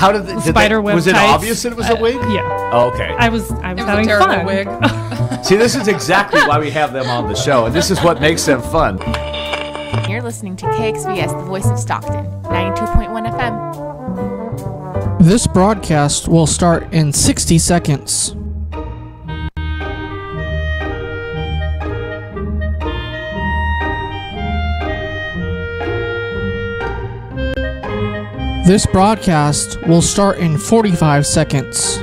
How did the spider web was it tights. obvious that it was a wig? Yeah. Oh, okay. I was It was having a terrible fun. wig. See, this is exactly why we have them on the show, and this is what makes them fun. You're listening to KXVS, the voice of Stockton, 92.1 FM. This broadcast will start in 60 seconds. This broadcast will start in 45 seconds.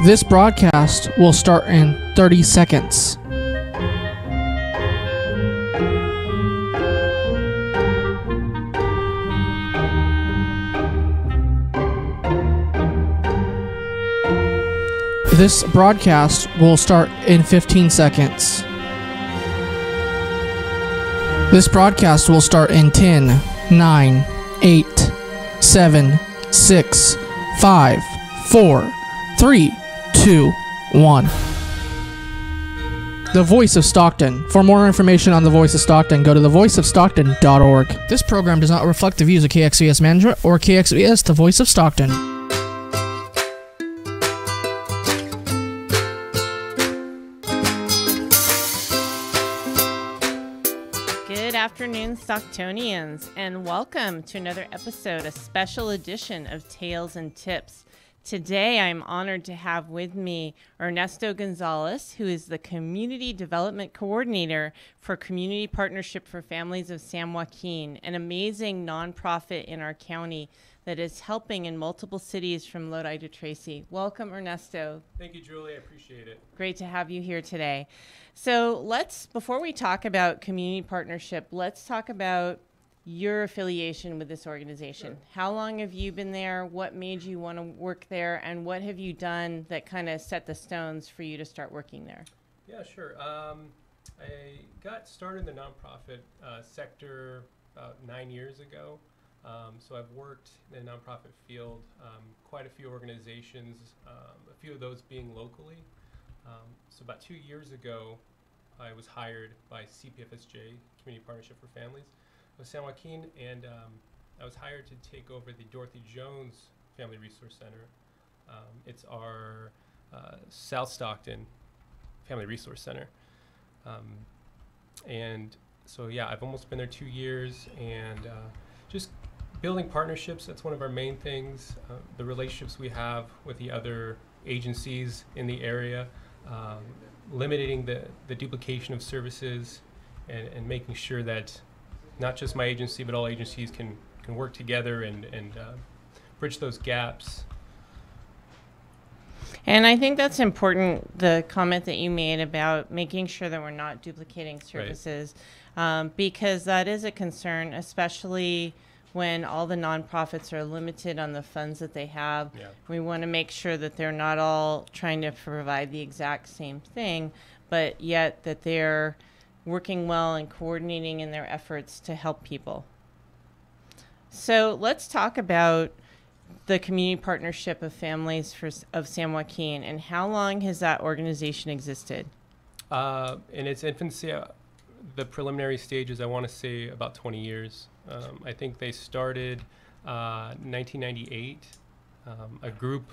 This broadcast will start in 30 seconds. This broadcast will start in 15 seconds. This broadcast will start in 10, 9, 8, 7, 6, 5, 4, 3, 2, 1. The Voice of Stockton. For more information on The Voice of Stockton, go to thevoiceofstockton.org. This program does not reflect the views of KXVS management or KXVS, The Voice of Stockton. Good afternoon, Stocktonians, and welcome to another episode, a special edition of Tales and Tips. Today, I'm honored to have with me Ernesto Gonzalez, who is the Community Development Coordinator for Community Partnership for Families of San Joaquin, an amazing nonprofit in our county that is helping in multiple cities from Lodi to Tracy. Welcome, Ernesto. Thank you, Julie. I appreciate it. Great to have you here today. So before we talk about community partnership, let's talk about your affiliation with this organization. Sure. How long have you been there? What made you want to work there? And what have you done that kind of set the stones for you to start working there? Yeah, sure. I got started in the nonprofit sector about 9 years ago. So I've worked in the nonprofit field, quite a few organizations, a few of those being locally. So about 2 years ago, I was hired by CPFSJ, Community Partnership for Families of San Joaquin, and I was hired to take over the Dorothy Jones Family Resource Center. It's our South Stockton Family Resource Center. And so, yeah, I've almost been there 2 years, and just building partnerships, that's one of our main things. The relationships we have with the other agencies in the area, limiting the duplication of services, and making sure that not just my agency, but all agencies can work together and bridge those gaps. And I think that's important, the comment that you made about making sure that we're not duplicating services, because that is a concern, especially when all the nonprofits are limited on the funds that they have. Yeah. We want to make sure that they're not all trying to provide the exact same thing, but yet that they're working well and coordinating in their efforts to help people. So let's talk about the Community Partnership of Families of San Joaquin, and how long has that organization existed? In its infancy, the preliminary stages, I want to say about 20 years. I think they started 1998, a group,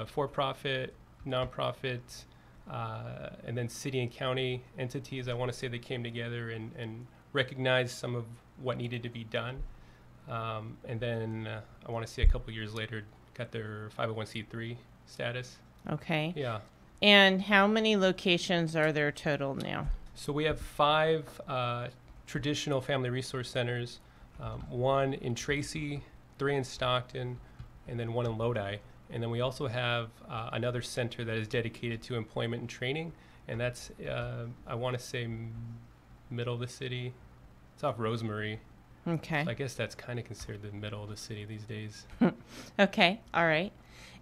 for-profit, nonprofit, and then city and county entities. I want to say they came together and recognized some of what needed to be done. And then I want to say a couple years later, got their 501c3 status. Okay. Yeah. And how many locations are there total now? So we have 5 traditional family resource centers, 1 in Tracy, 3 in Stockton, and then 1 in Lodi. And then we also have another center that is dedicated to employment and training, and that's, I want to say, middle of the city. It's off Rosemary. Okay. So I guess that's kind of considered the middle of the city these days. Okay. All right.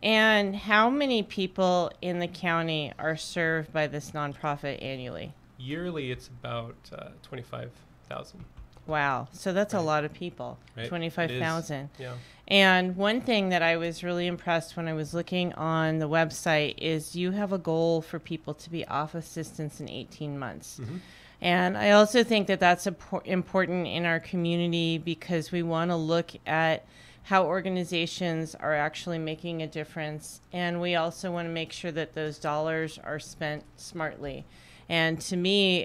And how many people in the county are served by this nonprofit annually? Yearly, it's about 25,000. Wow. So that's a Right. lot of people, Right. 25,000. Yeah. And one thing that I was really impressed when I was looking on the website is you have a goal for people to be off assistance in 18 months. Mm-hmm. And I also think that that's important in our community because we want to look at how organizations are actually making a difference. And we also want to make sure that those dollars are spent smartly. And to me,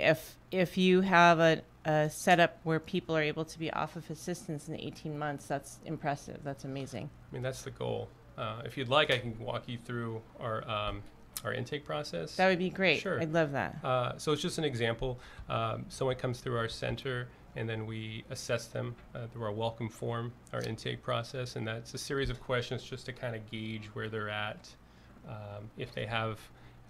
if you have a setup where people are able to be off of assistance in 18 months, that's impressive. That's amazing. I mean, that's the goal. If you'd like, I can walk you through our intake process. That would be great. Sure. I'd love that. So it's just an example. Someone comes through our center, and then we assess them through our welcome form, our intake process, and that's a series of questions just to kind of gauge where they're at, if they have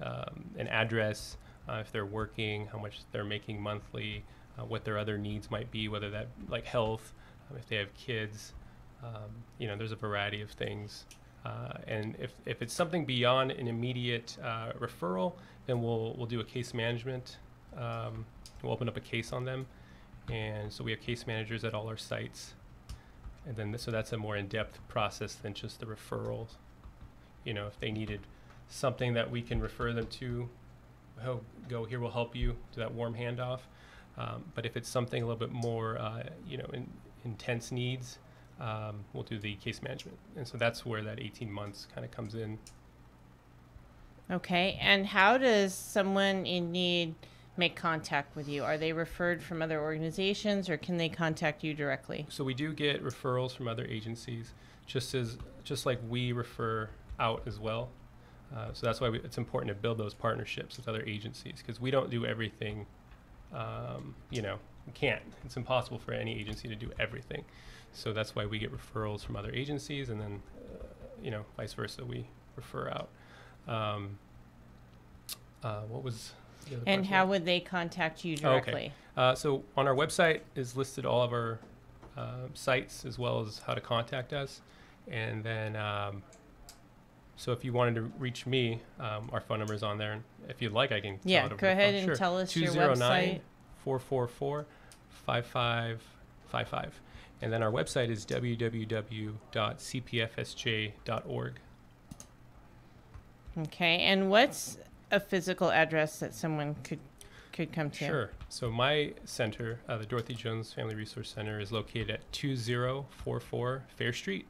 an address, if they're working, how much they're making monthly, what their other needs might be, whether that like health, if they have kids, there's a variety of things. And if it's something beyond an immediate referral, then we'll do a case management. We'll open up a case on them. And so we have case managers at all our sites. And then so that's a more in-depth process than just the referrals. If they needed something that we can refer them to, go here, we'll help you, do that warm handoff. But if it's something a little bit more, intense needs, we'll do the case management. And so that's where that 18 months kind of comes in. Okay. And how does someone in need make contact with you? Are they referred from other organizations or can they contact you directly? So we do get referrals from other agencies, just like we refer out as well. So that's why it's important to build those partnerships with other agencies, because we don't do everything. We can't. It's impossible for any agency to do everything. So that's why we get referrals from other agencies, and then, vice versa, we refer out. What was the other And question? how would they contact you directly? So on our website is listed all of our sites as well as how to contact us. And then, so if you wanted to reach me, our phone number is on there. And if you'd like, I can tell it over Go the ahead phone. and Sure. tell us your website. 209-444-5555. And then our website is www.cpfsj.org. Okay. And what's a physical address that someone could come to? Sure. So my center, the Dorothy Jones Family Resource Center, is located at 2044 Fair Street,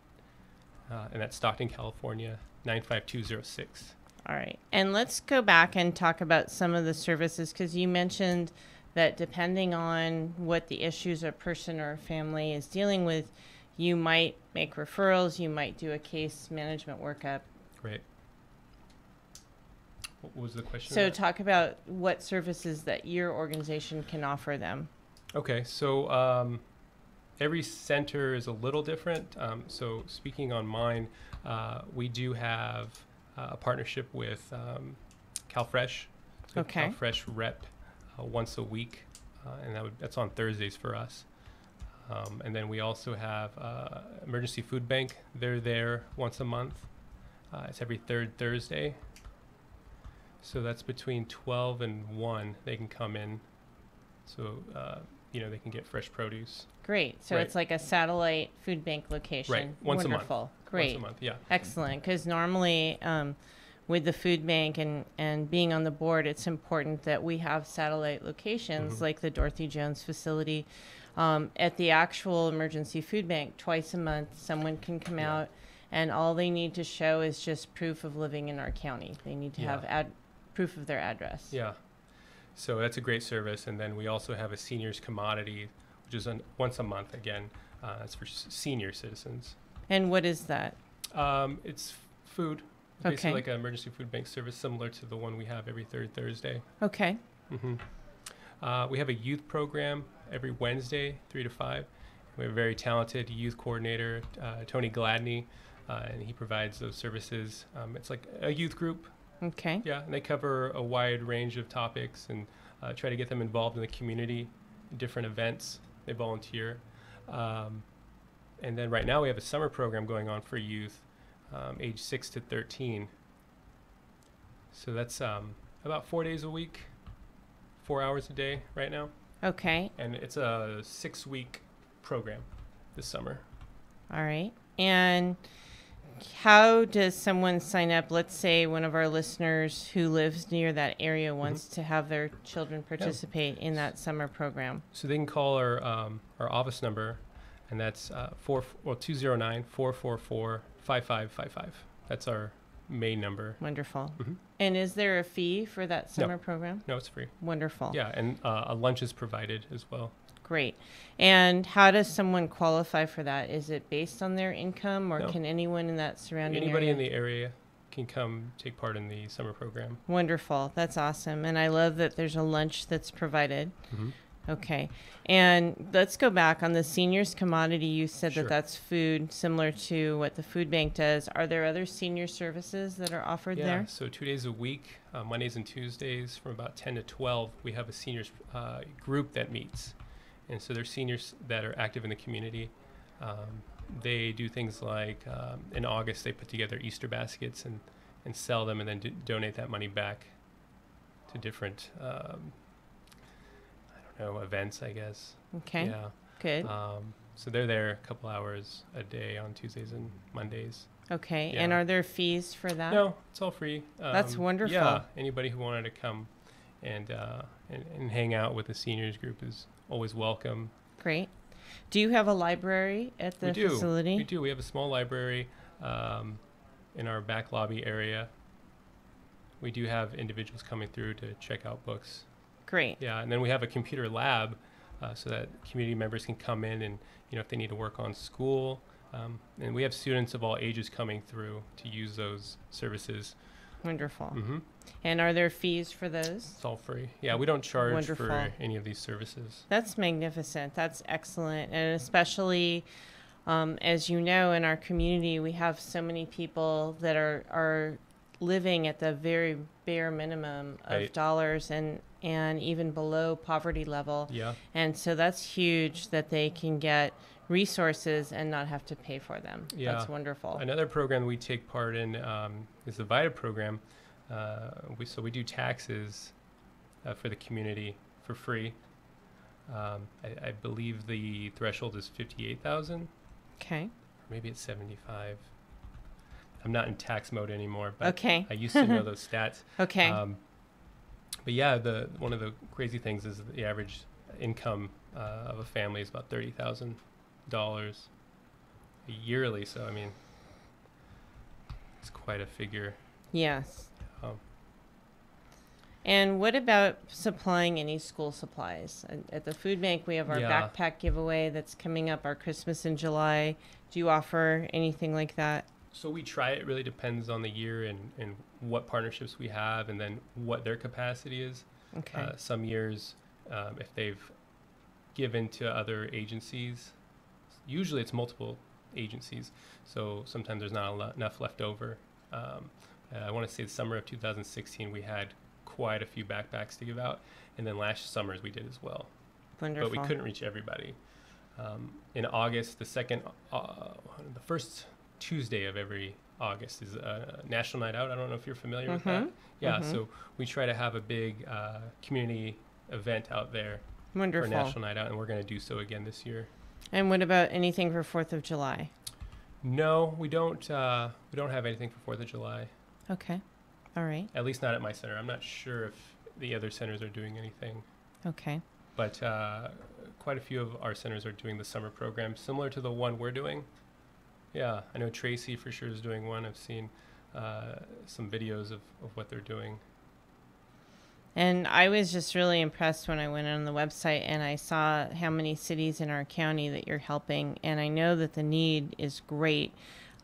and that's Stockton, California, 95206. All right. And let's go back and talk about some of the services, because you mentioned that depending on what the issues a person or a family is dealing with, you might make referrals, you might do a case management workup. Great. What was the question? So talk about what services that your organization can offer them. Okay, so every center is a little different. So speaking on mine, we do have a partnership with CalFresh. So Okay. CalFresh rep once a week, and that's on Thursdays for us. And then we also have Emergency Food Bank. They're there once a month. It's every third Thursday. So that's between 12 and 1. They can come in. So, they can get fresh produce. Great. So Right. it's like a satellite food bank location. Right. Once a month. Wonderful. Great. Once a month, yeah. Excellent. Because normally with the food bank and being on the board, it's important that we have satellite locations Mhm. like the Dorothy Jones facility. At the actual emergency food bank, twice a month, someone can come Yeah. out and all they need to show is just proof of living in our county. They need to Yeah. have proof of their address. Yeah. So that's a great service. And then we also have a seniors commodity, which is once a month again. That's for senior citizens. And what is that? It's food. It's Okay. basically like an emergency food bank service similar to the one we have every third Thursday. Okay. Mm-hmm. We have a youth program every Wednesday, 3 to 5. We have a very talented youth coordinator, Tony Gladney, and he provides those services. It's like a youth group. Okay. Yeah, and they cover a wide range of topics and try to get them involved in the community, different events. They volunteer. And then right now we have a summer program going on for youth, age 6 to 13. So that's about 4 days a week, 4 hours a day right now. Okay. And it's a 6-week program this summer. All right. And how does someone sign up? Let's say one of our listeners who lives near that area wants to have their children participate in that summer program. So they can call our office number, and that's 209-444-5555. That's our main number. Wonderful. Mm-hmm. And is there a fee for that summer program? No, it's free. Wonderful. Yeah, and a lunch is provided as well. Great. And how does someone qualify for that? Is it based on their income, or can anyone in that surrounding Anybody area? in the area can come take part in the summer program. Wonderful. That's awesome. And I love that there's a lunch that's provided. Mm-hmm. Okay. And let's go back on the seniors commodity. You said Sure. that that's food similar to what the food bank does. Are there other senior services that are offered there? So 2 days a week, Mondays and Tuesdays from about 10 to 12, we have a seniors group that meets. And so they're seniors that are active in the community. They do things like in August, they put together Easter baskets and sell them, and then donate that money back to different, events, I guess. Okay. Yeah. Good. So they're there a couple hours a day on Tuesdays and Mondays. Okay. Yeah. And are there fees for that? No, it's all free. That's wonderful. Yeah, anybody who wanted to come and hang out with the seniors group is always welcome. Great. Do you have a library at the facility? We do. We have a small library in our back lobby area. We do have individuals coming through to check out books. Great. Yeah, and then we have a computer lab so that community members can come in and, if they need to work on school. And we have students of all ages coming through to use those services. Wonderful. Mm-hmm. And are there fees for those? It's all free. Yeah, we don't charge Wonderful. for any of these services. That's magnificent. That's excellent. And especially, as you know, in our community, we have so many people that are living at the very bare minimum of dollars and even below poverty level. Yeah. And so that's huge that they can get resources and not have to pay for them. Yeah. That's wonderful. Another program we take part in is the VITA program. We do taxes for the community for free. I believe the threshold is 58,000. Okay. Maybe it's 75. I'm not in tax mode anymore, but Okay. I used to know those stats. Okay. But yeah, one of the crazy things is the average income of a family is about $30,000 yearly. So I mean, it's quite a figure. Yes. And what about supplying any school supplies? At the food bank, we have our backpack giveaway that's coming up, our Christmas in July. Do you offer anything like that? So we try. It really depends on the year and what partnerships we have, and then what their capacity is. Okay. Some years, if they've given to other agencies, usually it's multiple agencies, so sometimes there's not enough left over. I want to say the summer of 2016, we had quite a few backpacks to give out, and then last summers we did as well. Wonderful. But we couldn't reach everybody. In August, the first Tuesday of every August is a National Night Out. I don't know if you're familiar with that. Yeah, so we try to have a big community event out there Wonderful. for National Night Out, and we're going to do so again this year. And what about anything for 4th of July? No, we don't have anything for 4th of July. Okay. All right. At least not at my center. I'm not sure if the other centers are doing anything. Okay. But quite a few of our centers are doing the summer program, similar to the one we're doing. Yeah, I know Tracy for sure is doing one. I've seen some videos of what they're doing. And I was just really impressed when I went on the website and I saw how many cities in our county that you're helping. And I know that the need is great.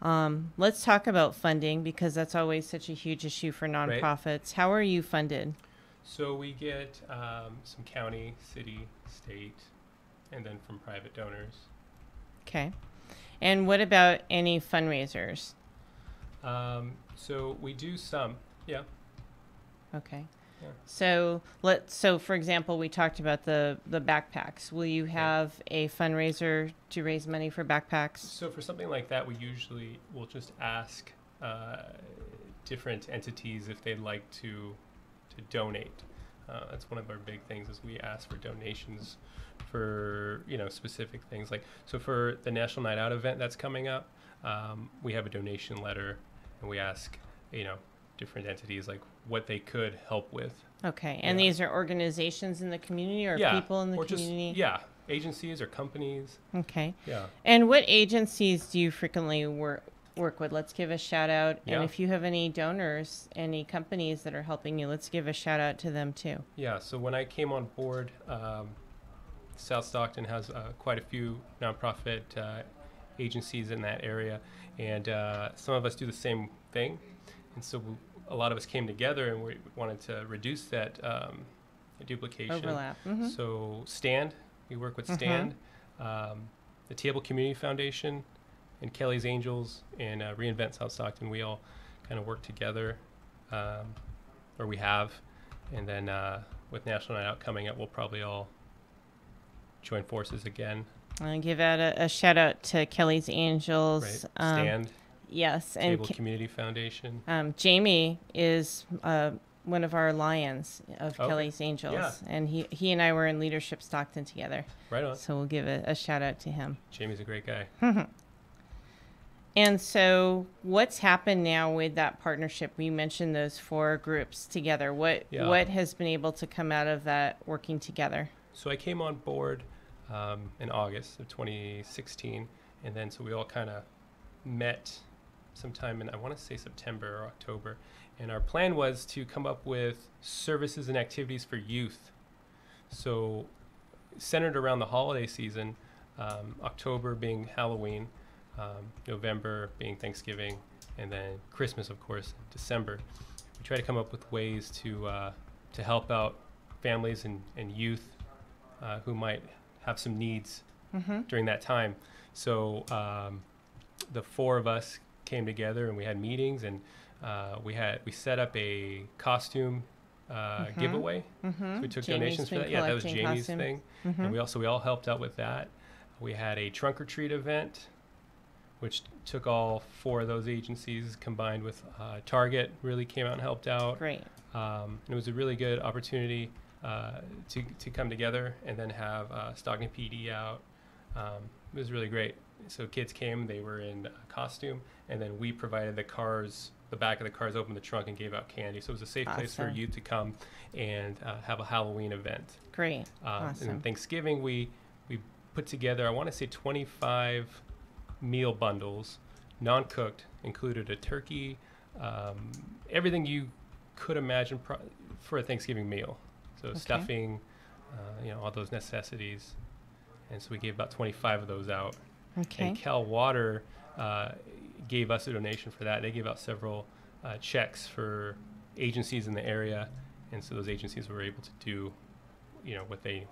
Let's talk about funding, because that's always such a huge issue for nonprofits. Right. How are you funded? So we get some county, city, state, and then from private donors. Okay. And what about any fundraisers? So we do some, yeah. Okay. Yeah. So for example, we talked about the backpacks. Will you have a fundraiser to raise money for backpacks? So for something like that, we usually will just ask different entities if they'd like to donate. That's one of our big things is we ask for donations for, specific things. Like, so for the National Night Out event that's coming up, we have a donation letter, and we ask, different entities like what they could help with. Okay. And these are organizations in the community or people in the community? Agencies or companies. Okay. Yeah. And what agencies do you frequently work with? Let's give a shout out. Yeah. And if you have any donors, any companies that are helping you, let's give a shout out to them too. Yeah. So when I came on board, South Stockton has quite a few nonprofit agencies in that area, and some of us do the same thing. And so a lot of us came together, and we wanted to reduce that duplication. Overlap. So Stand, we work with Stand, the Table Community Foundation, and Kelly's Angels, and Reinvent South Stockton. We all kind of work together, or we have. And then with National Night Out coming up, we'll probably all join forces again. I'll give out a shout out to Kelly's Angels. Right. Stand. Yes. Table Community Foundation. Jamie is one of our lions of Kelly's Angels. Yeah. And he and I were in Leadership Stockton together. Right on. So we'll give a shout out to him. Jamie's a great guy. And so what's happened now with that partnership? We mentioned those 4 groups together. What has been able to come out of that working together? So I came on board in August of 2016, and then so we all kind of met sometime in, I want to say, September or October, and our plan was to come up with services and activities for youth. So centered around the holiday season, October being Halloween, November being Thanksgiving, and then Christmas, of course, December. We try to come up with ways to help out families and youth who might have some needs during that time. So the 4 of us came together, and we had meetings, and we set up a costume giveaway. So we took donations for that. Yeah, that was Jamie's thing. And we all helped out with that. We had a trunk or treat event, which took all 4 of those agencies combined with Target, really came out and helped out. Great. And it was a really good opportunity to come together and then have Stockton PD out. It was really great. So kids came, they were in costume, and then we provided the back of the cars, opened the trunk, and gave out candy. So it was a safe place for youth to come and have a Halloween event. Great. And then Thanksgiving, we put together, I want to say 25 meal bundles, non-cooked, included a turkey, everything you could imagine for a Thanksgiving meal. So stuffing, all those necessities. And so we gave about 25 of those out. Okay. And Cal Water gave us a donation for that. They gave out several checks for agencies in the area. And so those agencies were able to do, what they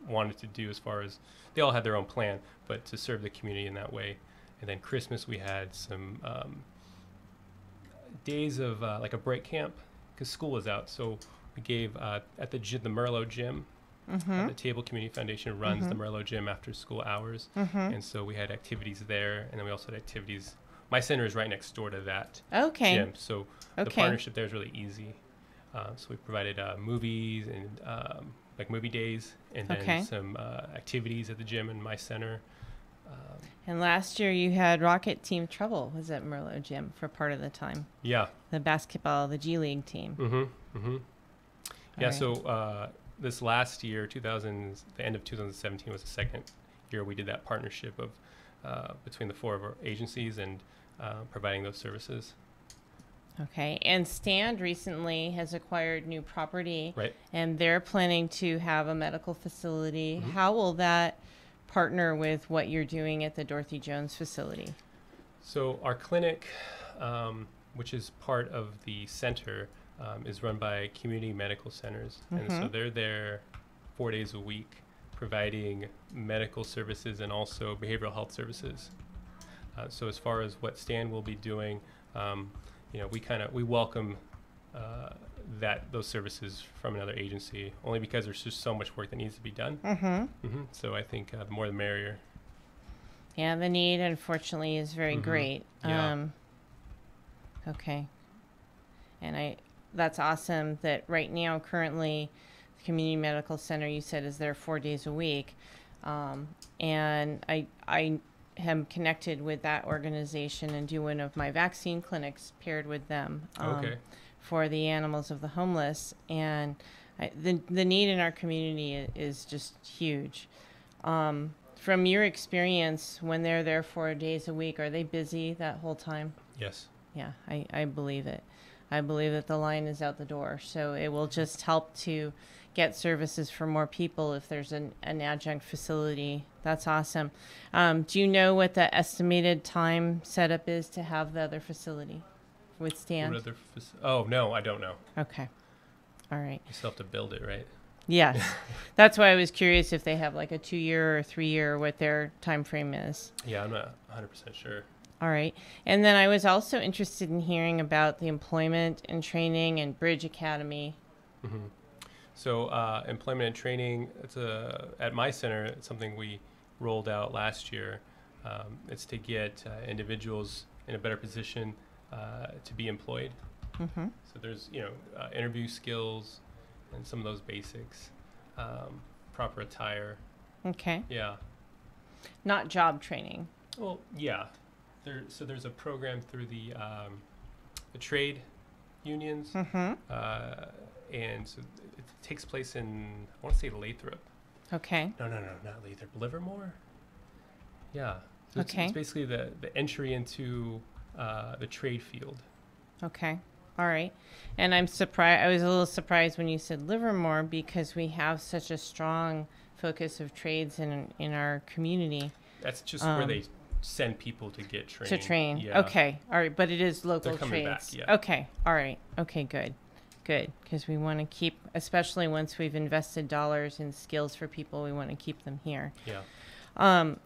wanted to do as far as, they all had their own plan, but to serve the community in that way. And then Christmas, we had some days of like a break camp, because school was out. So we gave at the Merlot Gym. The Table Community Foundation runs the Merlot Gym after school hours. And so we had activities there, and then we also had activities. My center is right next door to that gym. So the partnership there is really easy. So we provided movies and like movie days, and then some activities at the gym and my center. And last year you had Rocket Team Trouble was at Merlot Gym for part of the time. Yeah. The basketball, the G League team. Yeah. So this last year, the end of 2017 was the second year we did that partnership of between the 4 of our agencies and providing those services. Okay. And Stand recently has acquired new property. Right. And they're planning to have a medical facility. How will that partner with what you're doing at the Dorothy Jones facility? So our clinic, which is part of the center, is run by community medical centers. And so they're there 4 days a week providing medical services and also behavioral health services. So as far as what Stan will be doing, we welcome those services from another agency, only because there's just so much work that needs to be done. So I think the more the merrier. Yeah, the need, unfortunately, is very great. Yeah. Okay. And that's awesome that right now, currently, community medical center, you said, is there 4 days a week. And I am connected with that organization and do one of my vaccine clinics paired with them for the animals of the homeless. And the need in our community is just huge. From your experience, when they're there 4 days a week, are they busy that whole time? Yes. Yeah, I believe it. I believe that the line is out the door. So it will just help to get services for more people if there's an adjunct facility. That's awesome. Do you know what the estimated time setup is to have the other facility withstand? Oh, no, I don't know. Okay. All right. You still have to build it, right? Yes. That's why I was curious if they have like a 2-year or 3-year, what their time frame is. Yeah, I'm not 100% sure. All right. And then I was also interested in hearing about the employment and training and Bridge Academy. Mm-hmm. So employment and training, at my center, it's something we rolled out last year. It's to get individuals in a better position to be employed. Mm-hmm. So there's, interview skills and some of those basics, proper attire. Okay. Yeah. Not job training. Well, yeah. There's a program through the trade unions, and so it takes place in, I want to say Lathrop. Okay. No, not Lathrop. Livermore? Yeah. So Okay. It's basically the entry into the trade field. Okay. All right. And I was a little surprised when you said Livermore because we have such a strong focus of trades in our community. That's just where they send people to get trained. To train. Yeah. Okay. All right. But it is local They're coming trades. back, yeah. Okay. All right. Okay, good. Good. Because we want to keep, especially once we've invested dollars in skills for people, we want to keep them here. Yeah.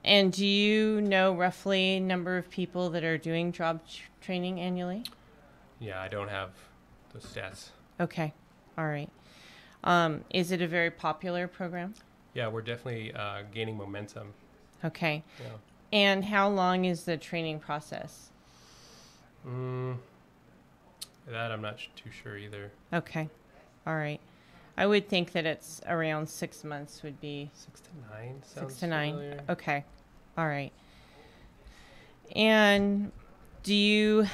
And do you know roughly number of people that are doing job training annually? Yeah, I don't have those stats. Okay. All right. Is it a very popular program? Yeah, we're definitely gaining momentum. Okay. Yeah. And how long is the training process? That I'm not too sure either. Okay. All right. I would think that it's around 6 months would be 6 to 9 sounds 6 to 9. familiar. Okay. All right. And do you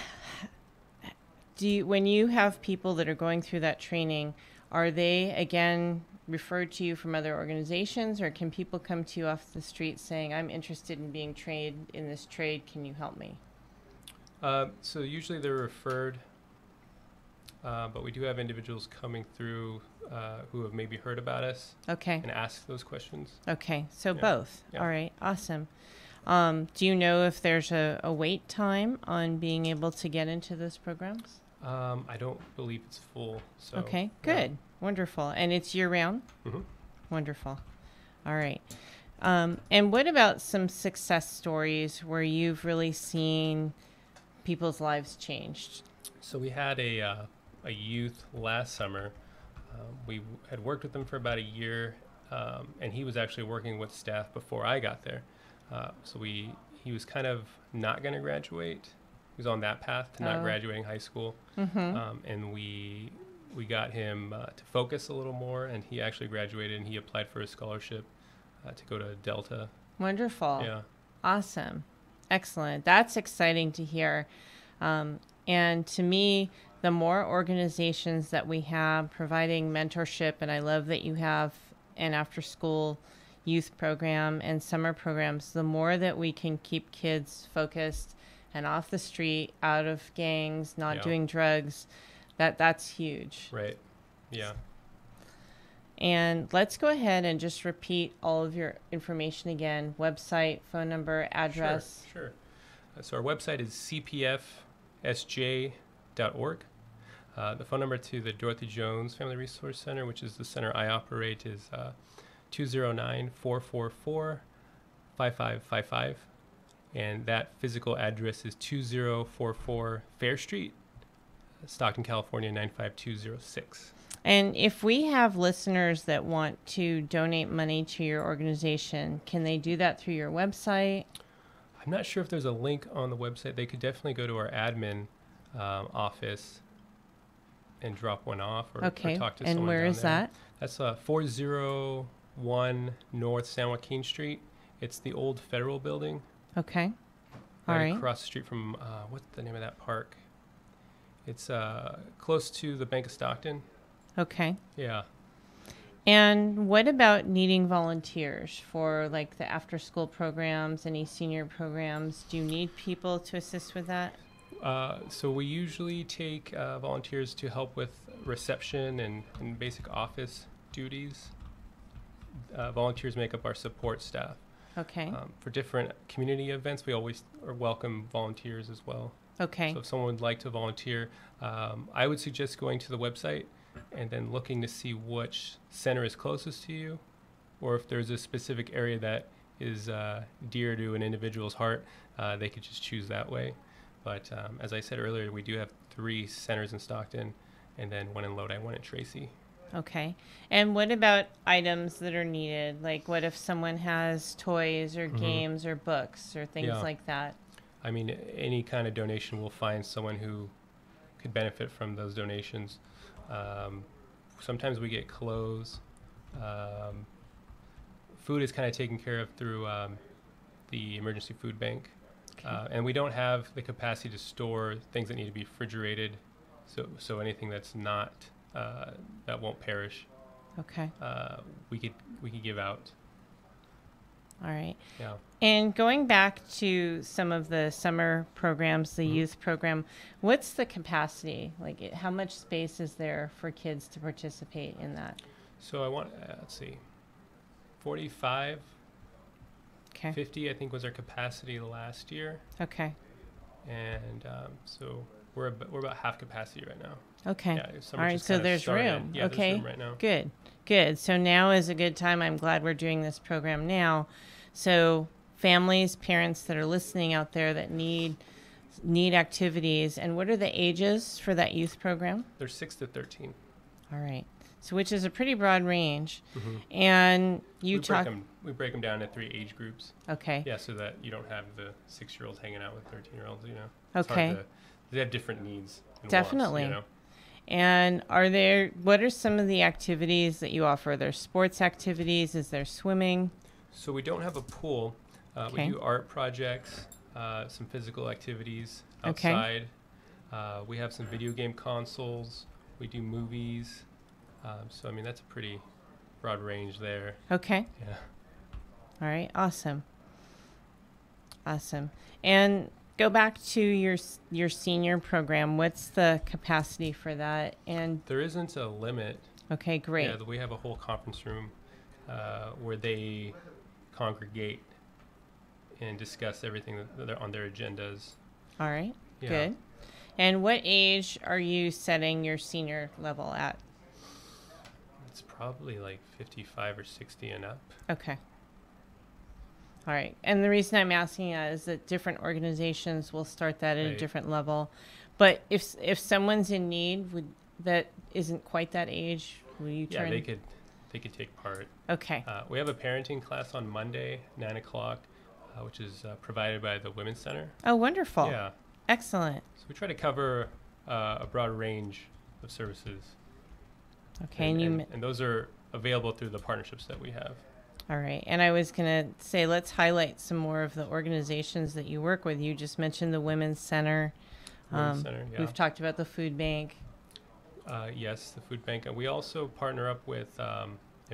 when you have people that are going through that training, are they again referred to you from other organizations, or can people come to you off the street saying, I'm interested in being trained in this trade, can you help me? So usually they're referred, but we do have individuals coming through who have maybe heard about us Okay. and ask those questions. Okay. So Yeah. both. Yeah. All right. Awesome. Do you know if there's a wait time on being able to get into those programs? I don't believe it's full. So Okay. yeah. Good. Wonderful. And it's year round? Mhm. Wonderful. All right. And what about some success stories where you've really seen people's lives changed? So we had a youth last summer. We had worked with him for about a year, and he was actually working with staff before I got there. So he was kind of not going to graduate. He was on that path to not graduating high school. Mm-hmm. And we got him to focus a little more, and he actually graduated, and he applied for a scholarship to go to Delta. Wonderful. Yeah. Awesome. Excellent. That's exciting to hear. And to me, the more organizations that we have providing mentorship, and I love that you have an after-school youth program and summer programs, the more that we can keep kids focused and off the street, out of gangs, not Yeah. doing drugs, that's huge. Right. Yeah. And let's go ahead and just repeat all of your information again: website, phone number, address. Sure. So our website is cpfsj.org. The phone number to the Dorothy Jones Family Resource Center, which is the center I operate, is 209-444-5555. And that physical address is 2044 Fair Street, Stockton, California, 95206. And if we have listeners that want to donate money to your organization, can they do that through your website? I'm not sure if there's a link on the website. They could definitely go to our admin office and drop one off or Okay. talk to And someone where down is there. that? That's 401 North San Joaquin Street. It's the old Federal Building. Okay. All right. Across the street from, what's the name of that park? It's close to the Bank of Stockton. Okay. Yeah. And what about needing volunteers for like the after school programs, any senior programs? Do you need people to assist with that? So we usually take volunteers to help with reception and basic office duties. Volunteers make up our support staff. Okay. For different community events, we always welcome volunteers as well. Okay. So if someone would like to volunteer, I would suggest going to the website and then looking to see which center is closest to you, or if there's a specific area that is dear to an individual's heart, they could just choose that way. But as I said earlier, we do have 3 centers in Stockton, and then 1 in Lodi, 1 in Tracy. Okay. And what about items that are needed? Like what if someone has toys or games or books or things Yeah. like that? I mean, any kind of donation will find someone who could benefit from those donations. Sometimes we get clothes. Food is kind of taken care of through the emergency food bank. Okay. And we don't have the capacity to store things that need to be refrigerated. So anything that's not, that won't perish, Okay. we could give out. All right. Yeah. And going back to some of the summer programs, the youth program, what's the capacity? Like how much space is there for kids to participate in that? So I want, let's see, 45, Okay. 50, I think was our capacity last year. Okay. And so we're about half capacity right now. Okay. Yeah, summer All right. just So kinda there's started. room. Yeah, okay. there's room right now. Good. Good. So now is a good time. I'm glad we're doing this program now. So families, parents that are listening out there that need activities. And what are the ages for that youth program? They're 6 to 13. All right. So which is a pretty broad range. Mhm. And you We break them down into 3 age groups. Okay. Yeah, so that you don't have the 6-year-olds hanging out with 13-year-olds, you know. It's Okay. hard to, they have different needs and Definitely. wants, you know. And what are some of the activities that you offer? Are there sports activities? Is there swimming? So we don't have a pool. Okay. We do art projects, some physical activities Okay. outside. We have some video game consoles. We do movies. So, I mean, that's a pretty broad range there. Okay. Yeah. All right. Awesome. Awesome. And go back to your senior program. What's the capacity for that? And There isn't a limit. okay, great. Yeah, we have a whole conference room where they congregate and discuss everything that they're on their agendas. All right. Yeah. Good. And what age are you setting your senior level at? It's probably like 55 or 60 and up. Okay. All right. And the reason I'm asking that is that different organizations will start that at a Right. different level. But if someone's in need that isn't quite that age, will you Yeah, turn? they could take part. Okay. We have a parenting class on Monday, 9 o'clock, which is provided by the Women's Center. Oh, wonderful. Yeah. Excellent. So we try to cover a broad range of services. Okay. And those are available through the partnerships that we have. All right. And I was going to say, let's highlight some more of the organizations that you work with. You just mentioned the Women's Center. Women's Center, yeah. We've talked about the food bank. Yes, the food bank. And we also partner up with a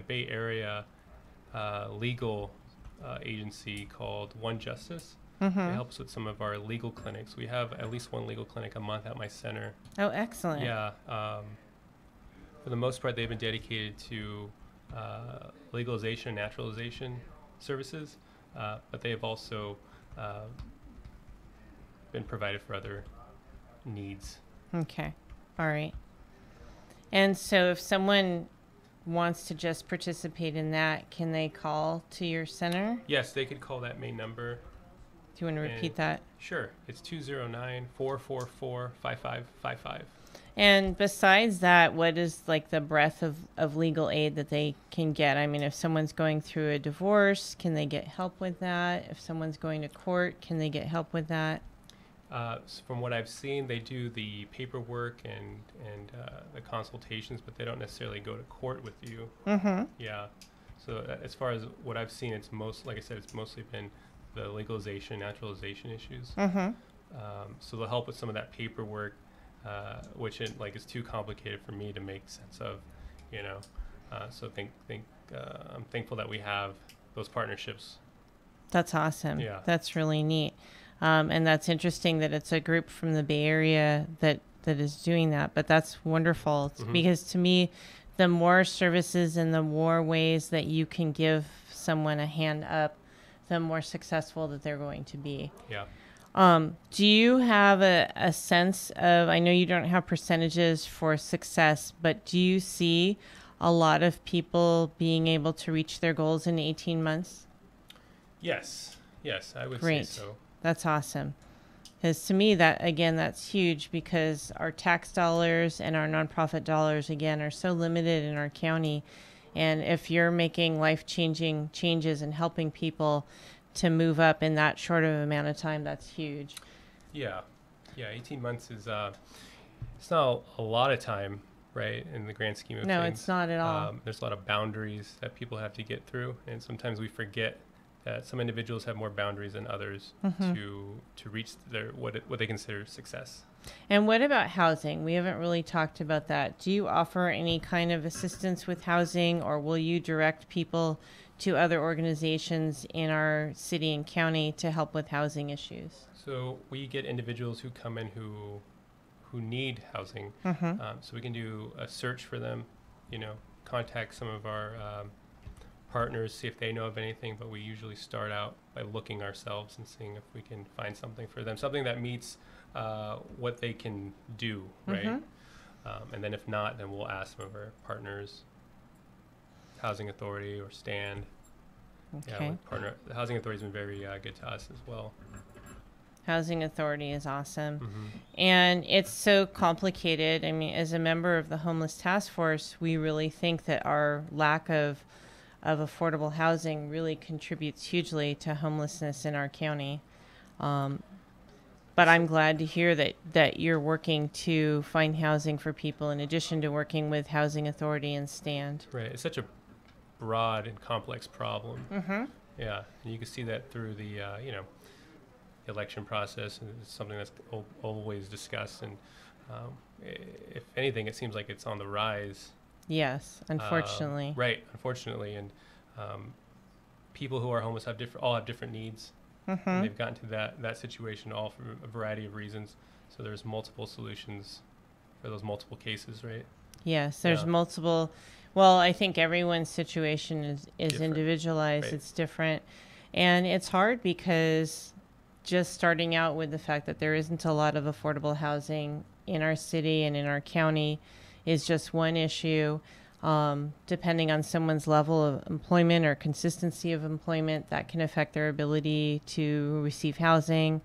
Bay Area legal agency called One Justice. Mm-hmm. It helps with some of our legal clinics. We have at least one legal clinic a month at my center. Oh, excellent. Yeah. For the most part, they've been dedicated to legalization and naturalization services, but they have also been provided for other needs. Okay. All right. And so if someone wants to just participate in that, can they call to your center? Yes, they could call that main number. Do you want to repeat that? Sure. It's 209-444-5555. And besides that, what is like the breadth of legal aid that they can get? I mean, if someone's going through a divorce, can they get help with that? If someone's going to court, can they get help with that? From what I've seen, they do the paperwork and the consultations, but they don't necessarily go to court with you. Mm-hmm. Yeah. So as far as what I've seen, it's like I said, it's mostly been the legalization, naturalization issues. Mm-hmm. So they'll help with some of that paperwork, which is too complicated for me to make sense of, So I'm thankful that we have those partnerships. That's awesome. Yeah. That's really neat. And that's interesting that it's a group from the Bay Area that is doing that. But that's wonderful because to me, the more services and the more ways that you can give someone a hand up, the more successful that they're going to be. Yeah. Do you have a sense of, I know you don't have percentages for success, but do you see a lot of people being able to reach their goals in 18 months? Yes, I would Great. say so. That's awesome. Because to me, that's huge because our tax dollars and our nonprofit dollars, again, are so limited in our county. And if you're making life-changing changes and helping people to move up in that short of amount of time, that's huge. Yeah, 18 months is, it's not a lot of time, right, in the grand scheme of things. No, it's not at all. There's a lot of boundaries that people have to get through, and sometimes we forget that some individuals have more boundaries than others to reach what they consider success. And what about housing? We haven't really talked about that. Do you offer any kind of assistance with housing, or will you direct people to other organizations in our city and county to help with housing issues? So we get individuals who come in who need housing. So we can do a search for them, contact some of our partners, see if they know of anything, but we usually start out by looking ourselves and seeing if we can find something for them, something that meets what they can do, right? And then if not, then we'll ask some of our partners, Housing Authority or Stand. Okay. Yeah, the Housing Authority has been very good to us as well. Housing Authority is awesome. And it's so complicated. I mean, as a member of the Homeless Task Force, we really think that our lack of affordable housing really contributes hugely to homelessness in our county. But I'm glad to hear that you're working to find housing for people in addition to working with Housing Authority and Stand. Right. It's such a broad and complex problem. Yeah. And you can see that through the, election process, and it's something that's always discussed. And if anything, it seems like it's on the rise. Yes, unfortunately. Right, unfortunately. And people who are homeless all have different needs. And they've gotten to that situation all for a variety of reasons. So there's multiple solutions for those multiple cases, right? Yes, there's multiple. Well, I think everyone's situation is individualized. Right. It's different. And it's hard because just starting out with the fact that there isn't a lot of affordable housing in our city and in our county is just one issue. Depending on someone's level of employment or consistency of employment, that can affect their ability to receive housing.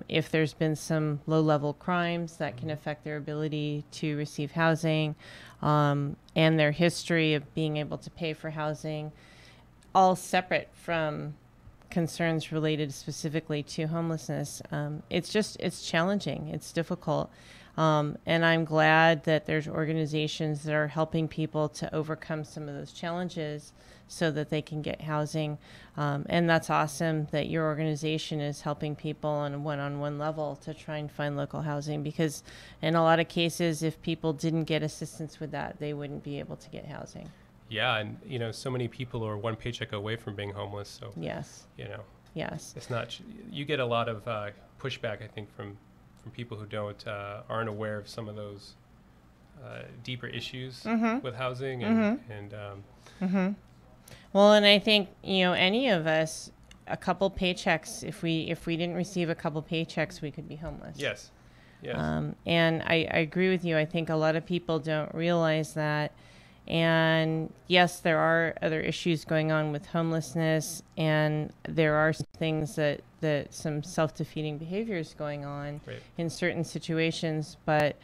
If there's been some low-level crimes, that can affect their ability to receive housing, and their history of being able to pay for housing, all separate from concerns related specifically to homelessness. It's challenging. It's difficult. And I'm glad that there's organizations that are helping people to overcome some of those challenges so that they can get housing. And that's awesome that your organization is helping people on a one-on-one level to try and find local housing, because in a lot of cases, if people didn't get assistance with that, they wouldn't be able to get housing. Yeah, and so many people are one paycheck away from being homeless. So yes, yes, it's not. You get a lot of pushback, I think, from people who aren't aware of some of those deeper issues with housing and Well, and I think any of us, a couple paychecks. If we didn't receive a couple paychecks, we could be homeless. Yes. And I agree with you. I think a lot of people don't realize that. And yes, there are other issues going on with homelessness, and there are things that some self-defeating behaviors going on in certain situations. But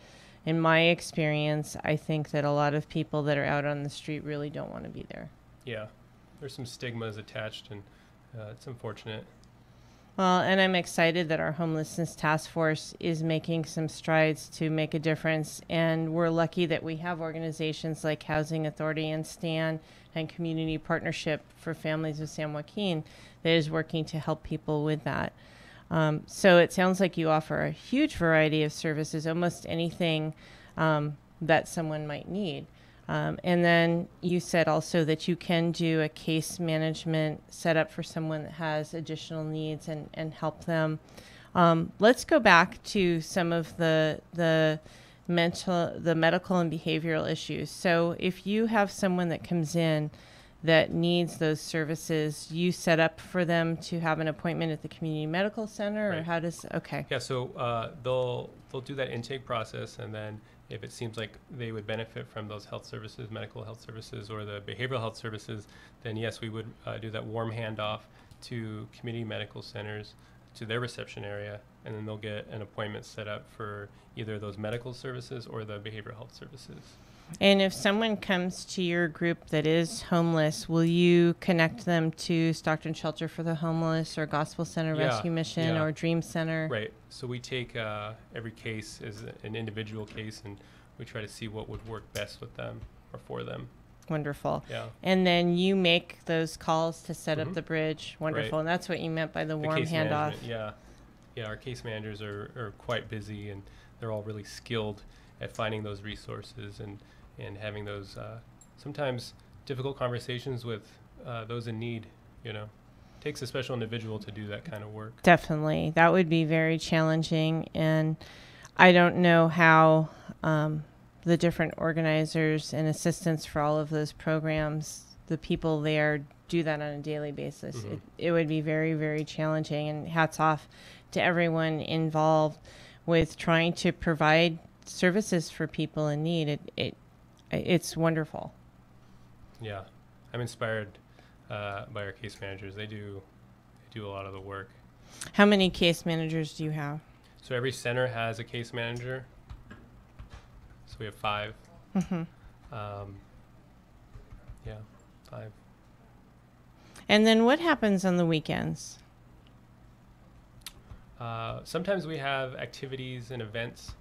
in my experience, I think that a lot of people that are out on the street really don't want to be there. Yeah, there's some stigmas attached, and it's unfortunate. Well, and I'm excited that our homelessness task force is making some strides to make a difference. And we're lucky that we have organizations like Housing Authority and STAN and Community Partnership for Families of San Joaquin that is working to help people with that. So it sounds like you offer a huge variety of services, almost anything that someone might need. And then you said also that you can do a case management setup for someone that has additional needs and help them. Let's go back to some of the medical and behavioral issues. So if you have someone that comes in that needs those services, you set up for them to have an appointment at the community medical center, Right. or how does, okay. Yeah, so they'll do that intake process, and then if it seems like they would benefit from those health services, medical health services, or the behavioral health services, then yes, we would do that warm handoff to community medical centers, to their reception area, and then they'll get an appointment set up for either those medical services or the behavioral health services. And if someone comes to your group that is homeless, will you connect them to Stockton Shelter for the Homeless or Gospel Center Yeah, Rescue Mission yeah. or Dream Center? Right. So we take every case as an individual case, and we try to see what would work best with them or for them. Wonderful. Yeah. And then you make those calls to set up Mhm. the bridge. Wonderful. Right. And that's what you meant by the The warm case handoff. management, yeah. Yeah, our case managers are quite busy, and they're all really skilled at finding those resources and having those sometimes difficult conversations with those in need, you know. It takes a special individual to do that kind of work. Definitely. That would be very challenging. And I don't know how the different organizers and assistants for all of those programs, the people there, do that on a daily basis. Mhm. It would be very, very challenging. And hats off to everyone involved with trying to provide services for people in need. It's wonderful. Yeah. I'm inspired by our case managers. They do a lot of the work. How many case managers do you have? So every center has a case manager. So we have 5. Mm-hmm. Yeah, 5. And then what happens on the weekends? Sometimes we have activities and events.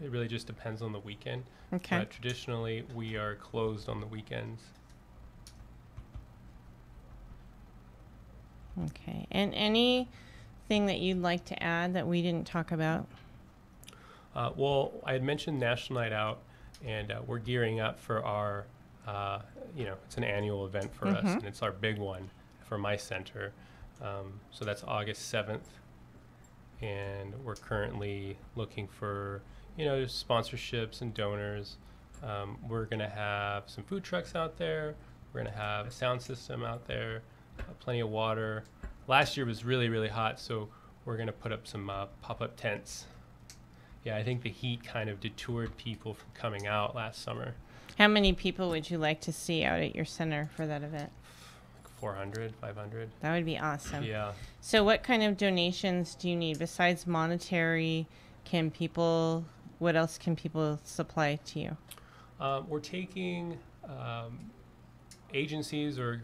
It really just depends on the weekend. Okay. But traditionally, we are closed on the weekends. Okay. And anything that you'd like to add that we didn't talk about? Well, I had mentioned National Night Out, and we're gearing up for our, it's an annual event for us, and it's our big one for my center. So that's August 7th, and we're currently looking for, sponsorships and donors. We're going to have some food trucks out there. We're going to have a sound system out there, plenty of water. Last year was really, really hot, so we're going to put up some pop-up tents. Yeah, I think the heat kind of detoured people from coming out last summer. How many people would you like to see out at your center for that event? 400, 500. That would be awesome. Yeah. So what kind of donations do you need besides monetary? What else can people supply to you? We're taking agencies or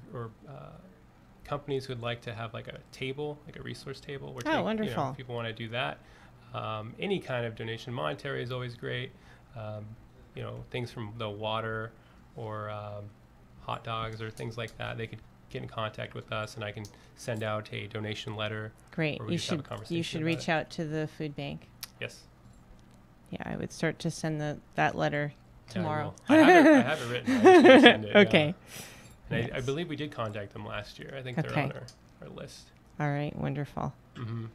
companies who'd like to have like a table, like a resource table. Wonderful. If people want to do that. Any kind of donation, monetary is always great. Things from the water or hot dogs or things like that. They could get in contact with us, and I can send out a donation letter. Great. Or we just have a conversation You should about reach it. out to the food bank. Yes. Yeah, I would start to send that letter tomorrow. Yeah, I have it written. I just need to send it, Okay. Yeah. And I believe we did contact them last year. I think they're Okay. on our list. All right. Wonderful. Mm-hmm.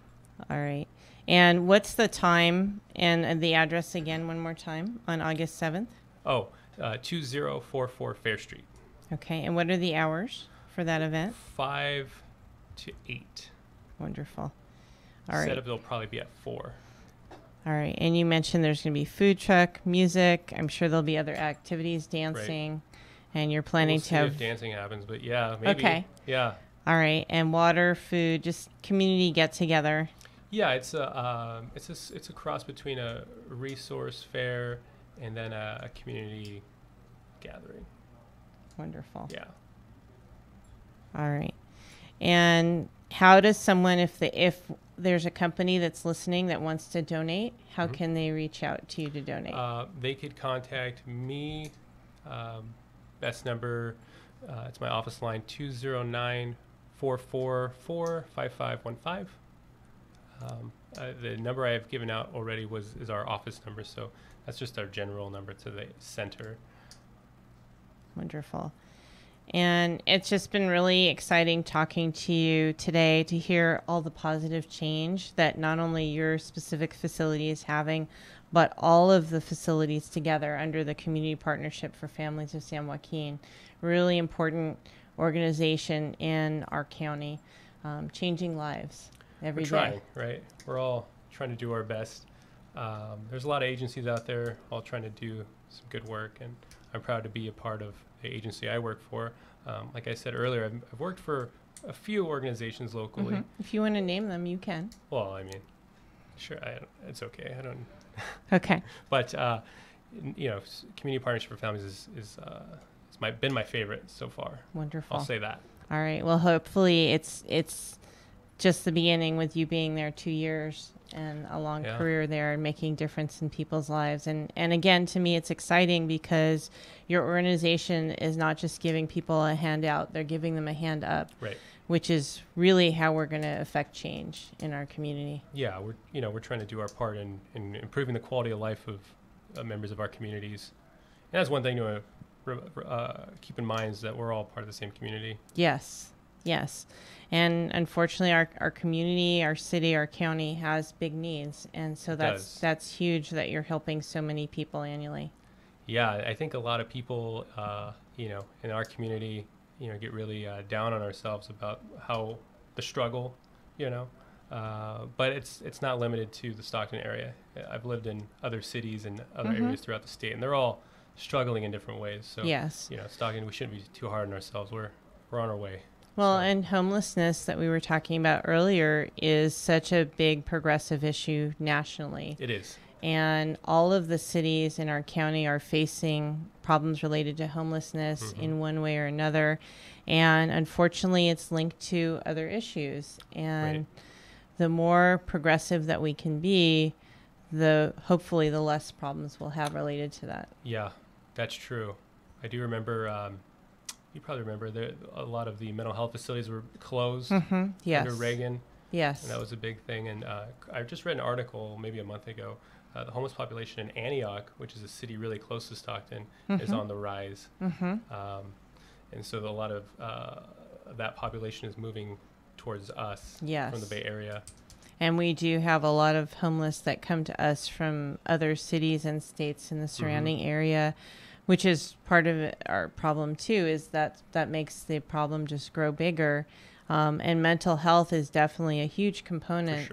All right. And what's the time and the address again one more time on August 7th? 2044 Fair Street. Okay. And what are the hours for that event? 5 to 8. Wonderful. All right. Setup will probably be at 4. All right. And you mentioned there's going to be food truck, music. I'm sure there'll be other activities, dancing. And you're planning We'll to see have... if dancing happens, but yeah, maybe. Okay. Yeah. All right. And water, food, just community get together. Yeah, it's a cross between a resource fair and then a community gathering. Wonderful. Yeah. All right. And how does someone, if there's a company that's listening that wants to donate, how can they reach out to you to donate? They could contact me. Best number, it's my office line, 209-444-5515. The number I have given out already is our office number, so that's just our general number to the center. Wonderful. And it's just been really exciting talking to you today to hear all the positive change that not only your specific facility is having, but all of the facilities together under the Community Partnership for Families of San Joaquin. Really important organization in our county, changing lives every day. We're trying, right? We're all trying to do our best. There's a lot of agencies out there all trying to do some good work, and I'm proud to be a part of the agency I work for. Like I said earlier, I've worked for a few organizations locally. If you want to name them, you can. Well, I mean, sure, it's okay. I don't. Okay. But Community Partnership for Families been my favorite so far. Wonderful. I'll say that. All right. Well, hopefully it's just the beginning with you being there 2 years and a long career there and making difference in people's lives. And again, to me, it's exciting because your organization is not just giving people a hand out, they're giving them a hand up, right? Which is really how we're going to affect change in our community. Yeah, we're trying to do our part in improving the quality of life of members of our communities. And that's one thing to keep in mind, is that we're all part of the same community. Yes. And unfortunately, our community, our city, our county has big needs. And so that's huge that you're helping so many people annually. Yeah, I think a lot of people, in our community, get really down on ourselves about how the struggle, but it's not limited to the Stockton area. I've lived in other cities and other areas throughout the state, and they're all struggling in different ways. So, yes. Stockton, we shouldn't be too hard on ourselves. We're on our way. Well, and homelessness that we were talking about earlier is such a big progressive issue nationally. It is. And all of the cities in our county are facing problems related to homelessness in one way or another. And unfortunately, it's linked to other issues. And the more progressive that we can be, hopefully the less problems we'll have related to that. Yeah, that's true. I do remember, you probably remember, a lot of the mental health facilities were closed Yes. under Reagan. Yes. And that was a big thing. And I just read an article maybe a month ago. The homeless population in Antioch, which is a city really close to Stockton, is on the rise. And so a lot of that population is moving towards us from the Bay Area. And we do have a lot of homeless that come to us from other cities and states in the surrounding area, which is part of our problem too, is that makes the problem just grow bigger. And mental health is definitely a huge component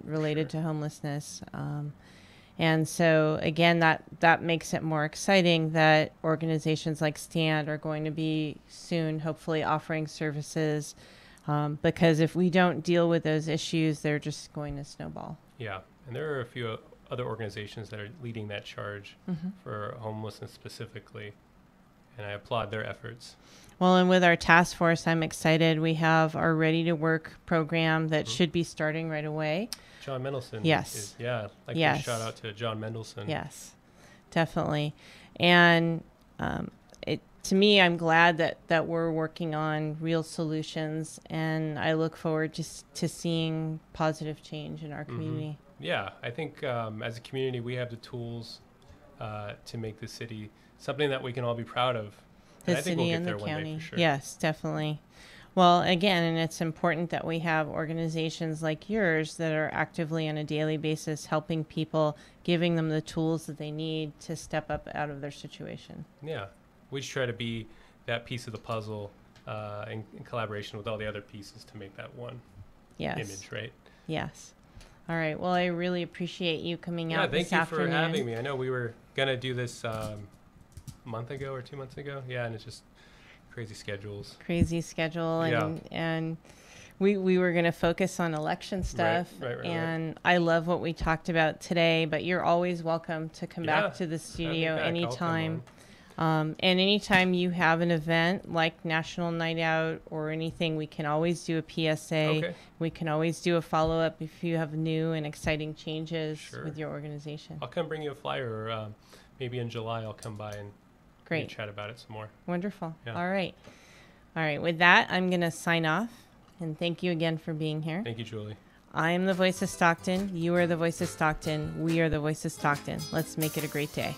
related to homelessness. And so, again, that makes it more exciting that organizations like STAND are going to be soon, hopefully, offering services. Because if we don't deal with those issues, they're just going to snowball. Yeah. And there are a few other organizations that are leading that charge for homelessness specifically. And I applaud their efforts. Well, and with our task force, I'm excited. We have our Ready to Work program that should be starting right away. John Mendelson. Yes. To shout out to John Mendelson. Yes, definitely. And to me, I'm glad that we're working on real solutions, and I look forward to seeing positive change in our community. Yeah, I think as a community, we have the tools to make the city something that we can all be proud of. The I think city we'll and get the there one county. day for sure. Yes, definitely. Well, again, and it's important that we have organizations like yours that are actively on a daily basis helping people, giving them the tools that they need to step up out of their situation. Yeah, we just try to be that piece of the puzzle in collaboration with all the other pieces to make that one image, right? Yes. All right. Well, I really appreciate you coming out this afternoon. Thank you for having me. I know we were going to do this a month ago or 2 months ago. Yeah, and it's just crazy schedules. And we were going to focus on election stuff. Right. And I love what we talked about today, but you're always welcome to come back to the studio anytime. And anytime you have an event like National Night Out or anything, we can always do a PSA. Okay. We can always do a follow-up if you have new and exciting changes Sure. with your organization. I'll come bring you a flyer, or maybe in July I'll come by and Great. chat about it some more. Wonderful. Yeah. All right. All right. With that, I'm going to sign off. And thank you again for being here. Thank you, Julie. I am the voice of Stockton. You are the voice of Stockton. We are the voice of Stockton. Let's make it a great day.